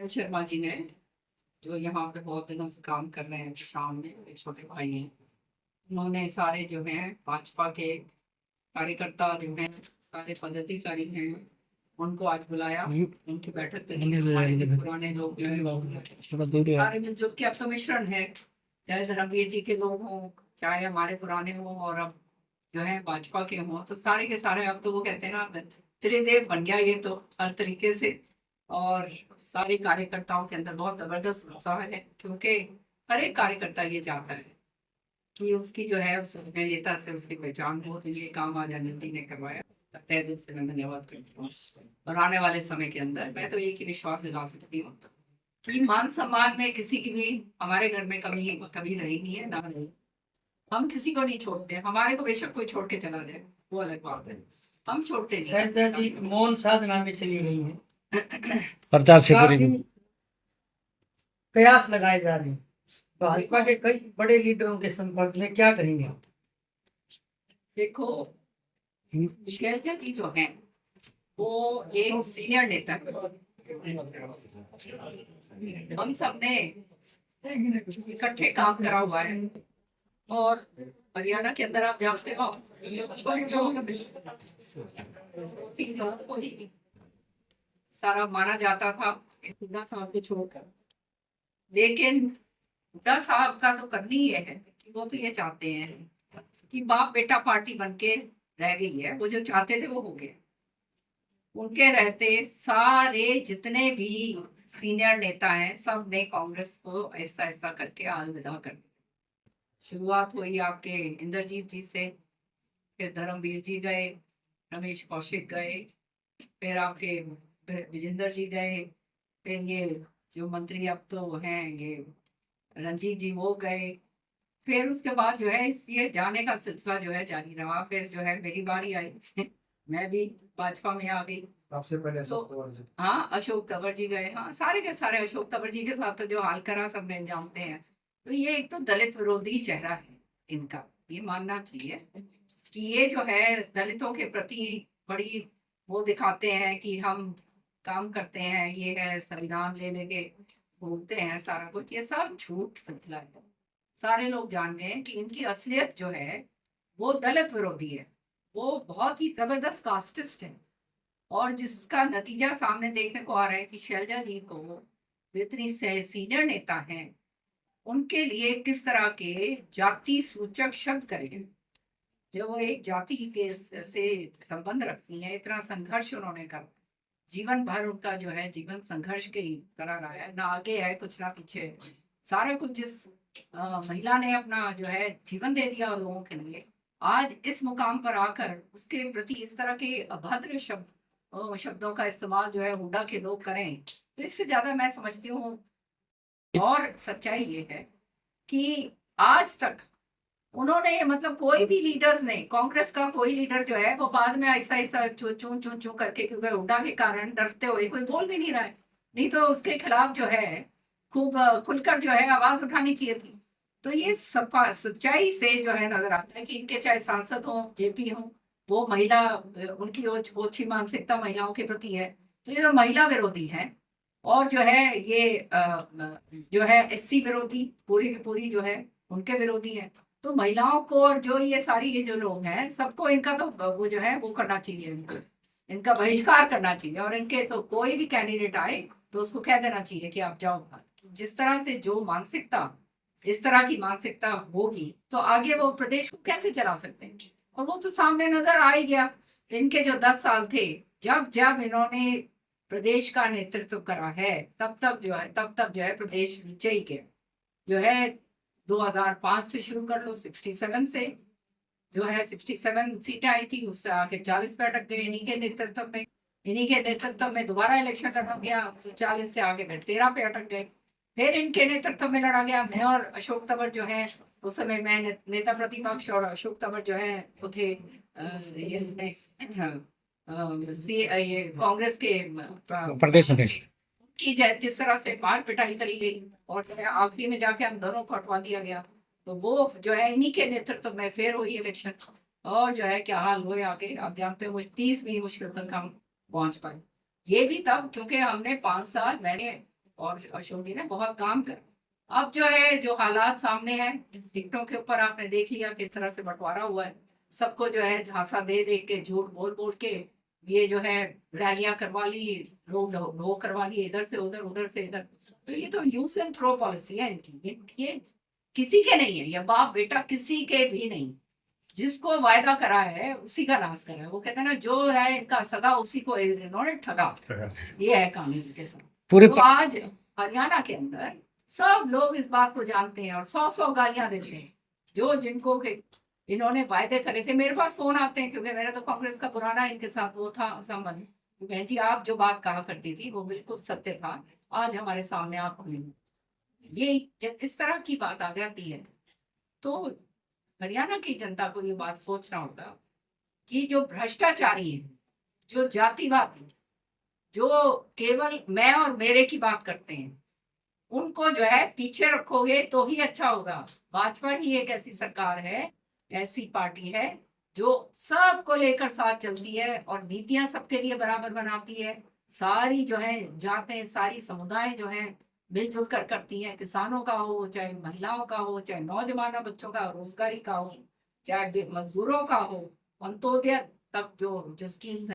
अनिल शर्मा जी ने, जो यहाँ पे बहुत दिनों से काम कर रहे हैं, शाम में मेरे छोटे भाई हैं। उन्होंने सारे जो हैं भाजपा के कार्यकर्ता जो हैं, सारे पदाधिकारी हैं, उनको आज बुलाया। उनकी बैठक पे हमारे जो पुराने लोग जो हैं सारे मिलजुल के, अब तो मिश्रण है, चाहे धर्मवीर जी के लोग हों, चाहे हमारे पुराने हों, और अब जो है भाजपा के हों, तो सारे के सारे अब तो वो कहते हैं ना, त्रिदेव बन गया ये तो हर तरीके से। और सारे कार्यकर्ताओं के अंदर बहुत जबरदस्त उत्साह है, क्योंकि हर एक कार्यकर्ता ये चाहता है कि उसकी जो है उस अपने नेता से उसकी पहचान हो। तो ये काम आज अनिल जी ने करवाया, तहे दिल से मैं धन्यवाद करती हूँ। और आने वाले समय के अंदर मैं तो एक ही विश्वास दिला सकती हूँ कि मान सम्मान में किसी की भी हमारे घर में कमी कभी रही नहीं है, ना रही। हम किसी को नहीं छोड़ते, हमारे को बेशक कोई छोड़ के चला जाए, वो अलग बात है, हम छोड़ते नहीं। शैलजा जी मौन साधना में चली गई हैं, प्रचार क्षेत्र काफी प्रयास लगाए जा रहे हैं। भाजपा के कई बड़े लीडरों के संपर्क में, क्या कहेंगे आप? देखो, शैलजा जी जो है वो एक सीनियर नेता है। हम सबने इकट्ठे काम करा हुआ है, और हरियाणा के अंदर आप जानते हो तीन लोगों को ही सारा माना जाता था, हुड्डा साहब को छोड़कर। लेकिन हुड्डा साहब का तो करनी ये है कि वो तो ये चाहते हैं कि बाप बेटा पार्टी बनके रह गई है, वो जो चाहते थे वो हो गया। उनके रहते सारे जितने भी सीनियर नेता हैं, सब ने कांग्रेस को ऐसा ऐसा करके अलविदा कर दिया। शुरुआत हुई आपके इंद्रजीत जी से, फिर धर्मवीर जी गए, रमेश कौशिक गए, फिर आपके विजेंद्र जी गए, फिर ये जो मंत्री अब तो हैं ये रंजीत जी वो गए। फिर उसके बाद जो है ये जाने का सिलसिला जो है जारी रहा। फिर जो है मेरी बारी आई मैं भी भाजपा में आ गई। सबसे पहले तो अशोक तंवर जी। हाँ, अशोक तंवर जी गए, हाँ सारे के सारे अशोक तंवर जी के साथ तो जो हाल करा सब ने जानते हैं। तो ये एक तो दलित विरोधी चेहरा है इनका, ये मानना चाहिए कि ये जो है दलितों के प्रति बड़ी वो दिखाते हैं कि हम काम करते हैं, ये है संविधान ले लेके घूमते हैं, सारा कुछ ये सब झूठ सिलसिला है। सारे लोग जान गए कि इनकी असलियत जो है वो दलित विरोधी है, वो बहुत ही जबरदस्त कास्टिस्ट है। और जिसका नतीजा सामने देखने को आ रहा है कि शैलजा जी को इतनी से सीनियर नेता हैं, उनके लिए किस तरह के जाति सूचक शब्द करेंगे, जब वो एक जाति के से संबंध रखती है। इतना संघर्ष उन्होंने कर, जीवन भर उनका जो है जीवन संघर्ष के ही तरह रहा है, ना आगे है कुछ ना पीछे है। सारा कुछ जिस महिला ने अपना जो है जीवन दे दिया लोगों के लिए, आज इस मुकाम पर आकर उसके प्रति इस तरह के अभद्र शब्दों का इस्तेमाल जो है हुड्डा के लोग करें, तो इससे ज्यादा मैं समझती हूँ। और सच्चाई ये है कि आज तक उन्होंने मतलब कोई भी लीडर्स ने, कांग्रेस का कोई लीडर जो है वो बाद में ऐसा ऐसा चू चू चू चू करके, क्योंकि हुड्डा के कारण डरते हुए कोई बोल भी नहीं रहा है, नहीं तो उसके खिलाफ जो है खूब खुलकर जो है आवाज उठानी चाहिए थी। तो ये सफा सच्चाई से जो है नजर आता है कि इनके चाहे सांसद हो, जेपी हो, वो महिला उनकी ओछी मानसिकता महिलाओं के प्रति है, तो ये तो महिला विरोधी है। और जो है ये जो है एससी विरोधी पूरी की पूरी जो है उनके विरोधी है। तो महिलाओं को और जो ये सारी ये जो लोग हैं सबको इनका तो वो जो है वो करना चाहिए, इनका बहिष्कार करना चाहिए। और इनके तो कोई भी कैंडिडेट आए तो उसको कह देना चाहिए कि आप जाओ बाहर। जिस तरह से जो मानसिकता, इस तरह की मानसिकता होगी तो आगे वो प्रदेश को कैसे चला सकते हैं। और वो तो सामने नजर आ ही गया। इनके जो 10 साल थे, जब जब इन्होंने प्रदेश का नेतृत्व करा है, तब तक जो है प्रदेश नीचे ही गया। जो है 2005 से शुरू कर लो, 67 से जो है 67 सीटें आई थी, उससे आके 40 पे अटक गए इन्हीं के नेतृत्व में। इन्हीं के नेतृत्व में दोबारा इलेक्शन लड़ा गया तो 40 से आगे फिर 13 पे अटक गए। फिर इनके नेतृत्व में लड़ा गया, मैं और अशोक तंवर जो है उस समय मैं नेता प्रतिपक्ष, और अशोक तंवर जो है वो थे ये कांग्रेस के प्रदेश अध्यक्ष। की जिस तरह से मार पिटाई करी गई और जो है आखिरी में जाके हम दोनों को हटवा दिया गया। तो वो जो है इन्हीं के नेतृत्व में फिर हुई इलेक्शन, और जो है क्या हाल हुए आगे आप जानते हो। 30 भी मुश्किल तक हम पहुंच पाए, ये भी तब क्योंकि हमने 5 साल मैंने और अशोक जी ने बहुत काम करा। अब जो है जो हालात सामने हैं, टिकटों के ऊपर आपने देख लिया किस तरह से बंटवारा हुआ है, सबको जो है झांसा दे दे के, झूठ बोल बोल के ये जो है रैलियां करवा ली, रोड ढो करवा ली, इधर से उधर उधर से इधर। तो ये तो यूज एंड थ्रो पॉलिसी है इनकी। ये किसी के नहीं है, ये बाप बेटा किसी के भी नहीं। जिसको वायदा करा है उसी का नाश करा है। वो कहते हैं ना, जो है इनका सगा उसी को इन्होंने ठगा। ये है कहानी इनके साथ। पूरे तो आज हरियाणा के अंदर सब लोग इस बात को जानते हैं और 100 गालियां देते हैं जो जिनको के इन्होंने वायदे करे थे। मेरे पास फोन आते हैं क्योंकि मेरा तो कांग्रेस का पुराना इनके साथ वो था संबंध। बहन जी, आप जो बात कहा करती थी वो बिल्कुल सत्य था, आज हमारे सामने आप खुली। ये जब इस तरह की बात आ जाती है तो हरियाणा की जनता को ये बात सोचना होगा कि जो भ्रष्टाचारी है, जो जातिवादी, जो केवल मैं और मेरे की बात करते हैं, उनको जो है पीछे रखोगे तो ही अच्छा होगा। भाजपा ही एक ऐसी सरकार है, ऐसी पार्टी है जो सबको लेकर साथ चलती है और नीतियां सबके लिए बराबर बनाती है। सारी जो है जातें, सारी समुदाय जो है मिलजुल कर करती हैं। किसानों का हो, चाहे महिलाओं का हो, चाहे नौजवानों बच्चों का रोजगारी का हो, चाहे मजदूरों का हो, अंत्योदय तक जो स्कीम्स